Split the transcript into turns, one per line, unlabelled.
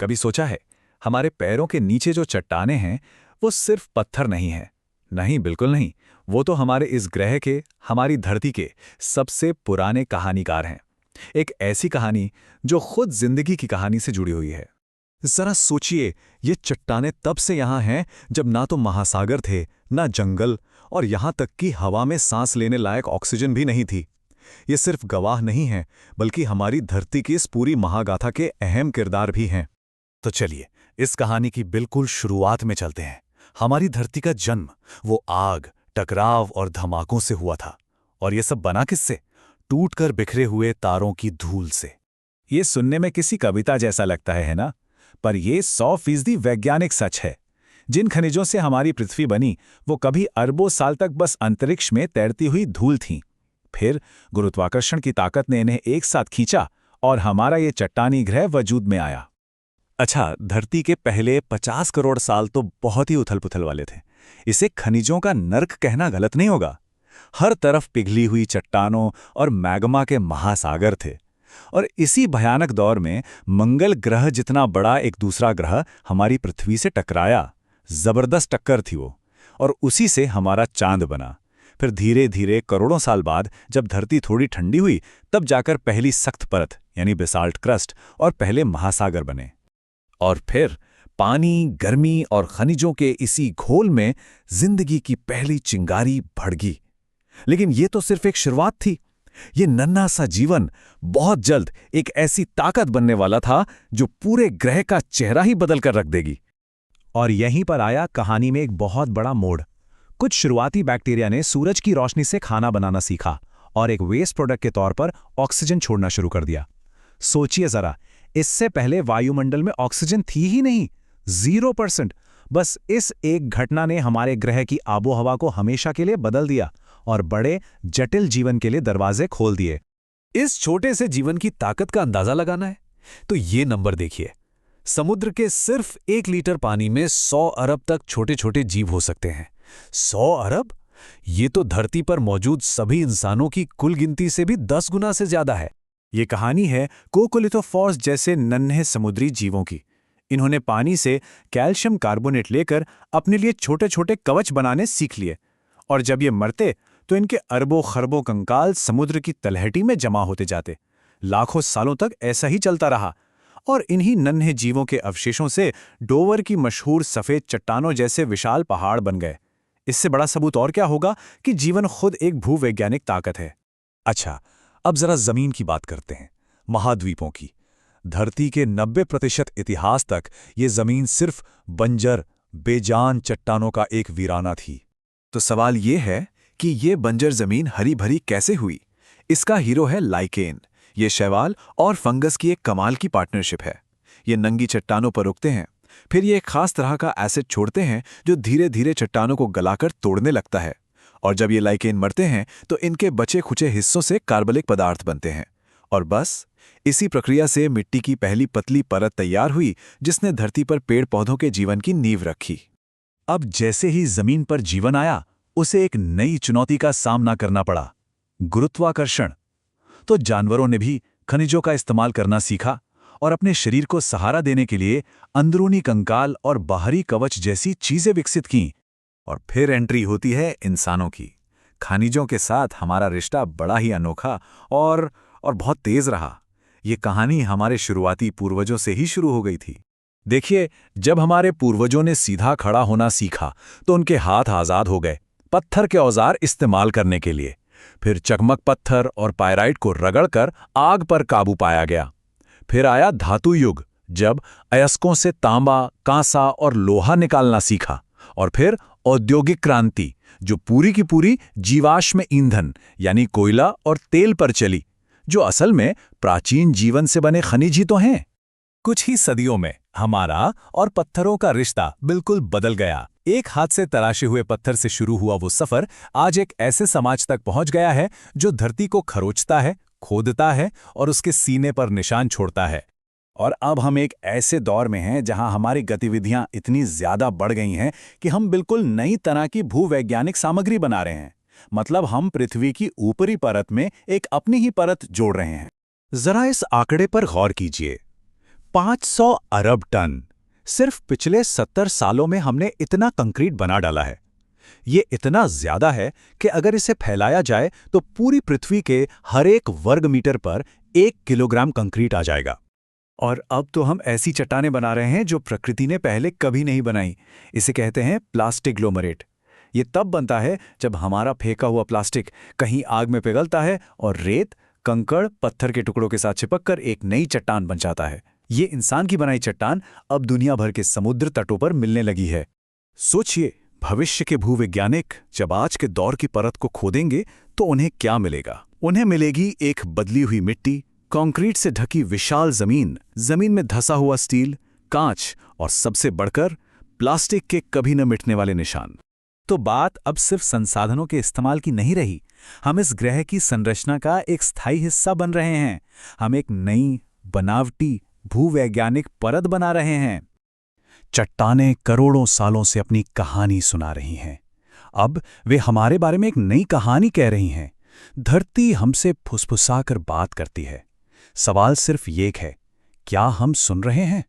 कभी सोचा है हमारे पैरों के नीचे जो चट्टानें हैं वो सिर्फ पत्थर नहीं हैं। नहीं, बिल्कुल नहीं। वो तो हमारे इस ग्रह के, हमारी धरती के सबसे पुराने कहानीकार हैं। एक ऐसी कहानी जो खुद जिंदगी की कहानी से जुड़ी हुई है। जरा सोचिए, ये चट्टानें तब से यहाँ हैं जब ना तो महासागर थे, ना जंगल, और यहाँ तक कि हवा में सांस लेने लायक ऑक्सीजन भी नहीं थी। ये सिर्फ गवाह नहीं हैं, बल्कि हमारी धरती की इस पूरी महागाथा के अहम किरदार भी हैं। तो चलिए इस कहानी की बिल्कुल शुरुआत में चलते हैं। हमारी धरती का जन्म वो आग, टकराव और धमाकों से हुआ था। और ये सब बना किससे? टूटकर बिखरे हुए तारों की धूल से। ये सुनने में किसी कविता जैसा लगता है ना? पर ये 100% वैज्ञानिक सच है। जिन खनिजों से हमारी पृथ्वी बनी वो कभी अरबों साल तक बस अंतरिक्ष में तैरती हुई धूल थीं। फिर गुरुत्वाकर्षण की ताकत ने इन्हें एक साथ खींचा और हमारा ये चट्टानी ग्रह वजूद में आया। अच्छा, धरती के पहले 50 करोड़ साल तो बहुत ही उथल-पुथल वाले थे। इसे खनिजों का नर्क कहना गलत नहीं होगा। हर तरफ पिघली हुई चट्टानों और मैग्मा के महासागर थे। और इसी भयानक दौर में मंगल ग्रह जितना बड़ा एक दूसरा ग्रह हमारी पृथ्वी से टकराया। जबरदस्त टक्कर थी वो, और उसी से हमारा चांद बना। फिर धीरे धीरे करोड़ों साल बाद जब धरती थोड़ी ठंडी हुई, तब जाकर पहली सख्त परत यानी बेसाल्ट क्रस्ट और पहले महासागर बने। और फिर पानी, गर्मी और खनिजों के इसी घोल में जिंदगी की पहली चिंगारी भड़की। लेकिन ये तो सिर्फ एक शुरुआत थी। ये नन्हा सा जीवन बहुत जल्द एक ऐसी ताकत बनने वाला था जो पूरे ग्रह का चेहरा ही बदल कर रख देगी। और यहीं पर आया कहानी में एक बहुत बड़ा मोड़। कुछ शुरुआती बैक्टीरिया ने सूरज की रोशनी से खाना बनाना सीखा और एक वेस्ट प्रोडक्ट के तौर पर ऑक्सीजन छोड़ना शुरू कर दिया। सोचिए जरा, इससे पहले वायुमंडल में ऑक्सीजन थी ही नहीं, 0%। बस इस एक घटना ने हमारे ग्रह की आबोहवा को हमेशा के लिए बदल दिया और बड़े जटिल जीवन के लिए दरवाजे खोल दिए। इस छोटे से जीवन की ताकत का अंदाजा लगाना है तो ये नंबर देखिए। समुद्र के सिर्फ 1 लीटर पानी में 100 अरब तक छोटे छोटे जीव हो सकते हैं। 100 अरब? ये तो धरती पर मौजूद सभी इंसानों की कुल गिनती से भी 10 गुना से ज्यादा है। ये कहानी है कोकोलिथोफॉर्स जैसे नन्हे समुद्री जीवों की। इन्होंने पानी से कैल्शियम कार्बोनेट लेकर अपने लिए छोटे छोटे कवच बनाने सीख लिए, और जब ये मरते तो इनके अरबों खरबों कंकाल समुद्र की तलहटी में जमा होते जाते। लाखों सालों तक ऐसा ही चलता रहा, और इन्हीं नन्हे जीवों के अवशेषों से डोवर की मशहूर सफेद चट्टानों जैसे विशाल पहाड़ बन गए। इससे बड़ा सबूत और क्या होगा कि जीवन खुद एक भूवैज्ञानिक ताकत है। अच्छा, अब जरा जमीन की बात करते हैं, महाद्वीपों की। धरती के 90% इतिहास तक ये जमीन सिर्फ बंजर, बेजान चट्टानों का एक वीराना थी। तो सवाल ये है कि ये बंजर जमीन हरी भरी कैसे हुई? इसका हीरो है लाइकेन। ये शैवाल और फंगस की एक कमाल की पार्टनरशिप है। ये नंगी चट्टानों पर उगते हैं, फिर ये एक खास तरह का एसिड छोड़ते हैं जो धीरे धीरे चट्टानों को गलाकर तोड़ने लगता है। और जब ये लाइकेन मरते हैं तो इनके बचे खुचे हिस्सों से कार्बनिक पदार्थ बनते हैं। और बस इसी प्रक्रिया से मिट्टी की पहली पतली परत तैयार हुई, जिसने धरती पर पेड़ पौधों के जीवन की नींव रखी। अब जैसे ही जमीन पर जीवन आया, उसे एक नई चुनौती का सामना करना पड़ा, गुरुत्वाकर्षण। तो जानवरों ने भी खनिजों का इस्तेमाल करना सीखा और अपने शरीर को सहारा देने के लिए अंदरूनी कंकाल और बाहरी कवच जैसी चीजें विकसित की। और फिर एंट्री होती है इंसानों की। खनिजों के साथ हमारा रिश्ता बड़ा ही अनोखा और बहुत तेज रहा। ये कहानी हमारे शुरुआती पूर्वजों से ही शुरू हो गई थी। देखिए, जब हमारे पूर्वजों ने सीधा खड़ा होना सीखा तो उनके हाथ आजाद हो गए पत्थर के औजार इस्तेमाल करने के लिए। फिर चकमक पत्थर और पायराइट को रगड़कर आग पर काबू पाया गया। फिर आया धातु युग, जब अयस्कों से तांबा, कांसा और लोहा निकालना सीखा। और फिर औद्योगिक क्रांति, जो पूरी की पूरी जीवाश्म ईंधन यानी कोयला और तेल पर चली, जो असल में प्राचीन जीवन से बने खनिज ही तो हैं। कुछ ही सदियों में हमारा और पत्थरों का रिश्ता बिल्कुल बदल गया। एक हाथ से तराशे हुए पत्थर से शुरू हुआ वो सफर आज एक ऐसे समाज तक पहुंच गया है जो धरती को खरोंचता है, खोदता है और उसके सीने पर निशान छोड़ता है। और अब हम एक ऐसे दौर में हैं जहां हमारी गतिविधियां इतनी ज्यादा बढ़ गई हैं कि हम बिल्कुल नई तरह की भूवैज्ञानिक सामग्री बना रहे हैं। मतलब हम पृथ्वी की ऊपरी परत में एक अपनी ही परत जोड़ रहे हैं। जरा इस आंकड़े पर गौर कीजिए। 500 अरब टन। सिर्फ पिछले 70 सालों में हमने इतना कंक्रीट बना डाला है। ये इतना ज्यादा है कि अगर इसे फैलाया जाए तो पूरी पृथ्वी के हर एक वर्ग मीटर पर 1 किलोग्राम कंक्रीट आ जाएगा। और अब तो हम ऐसी चट्टानें बना रहे हैं जो प्रकृति ने पहले कभी नहीं बनाई। इसे कहते हैं प्लास्टिक ग्लोमरेट। ये तब बनता है जब हमारा फेंका हुआ प्लास्टिक कहीं आग में पिघलता है और रेत, कंकड़, पत्थर के टुकड़ों के साथ चिपककर एक नई चट्टान बन जाता है। ये इंसान की बनाई चट्टान अब दुनिया भर के समुद्र तटों पर मिलने लगी है। सोचिए, भविष्य के भूवैज्ञानिक जब आज के दौर की परत को खोदेंगे तो उन्हें क्या मिलेगा? उन्हें मिलेगी एक बदली हुई मिट्टी, कंक्रीट से ढकी विशाल जमीन, जमीन में धंसा हुआ स्टील, कांच और सबसे बढ़कर प्लास्टिक के कभी न मिटने वाले निशान। तो बात अब सिर्फ संसाधनों के इस्तेमाल की नहीं रही। हम इस ग्रह की संरचना का एक स्थायी हिस्सा बन रहे हैं। हम एक नई, बनावटी भूवैज्ञानिक परत बना रहे हैं। चट्टानें करोड़ों सालों से अपनी कहानी सुना रही हैं। अब वे हमारे बारे में एक नई कहानी कह रही हैं। धरती हमसे फुसफुसाकर बात करती है। सवाल सिर्फ एक है, क्या हम सुन रहे हैं?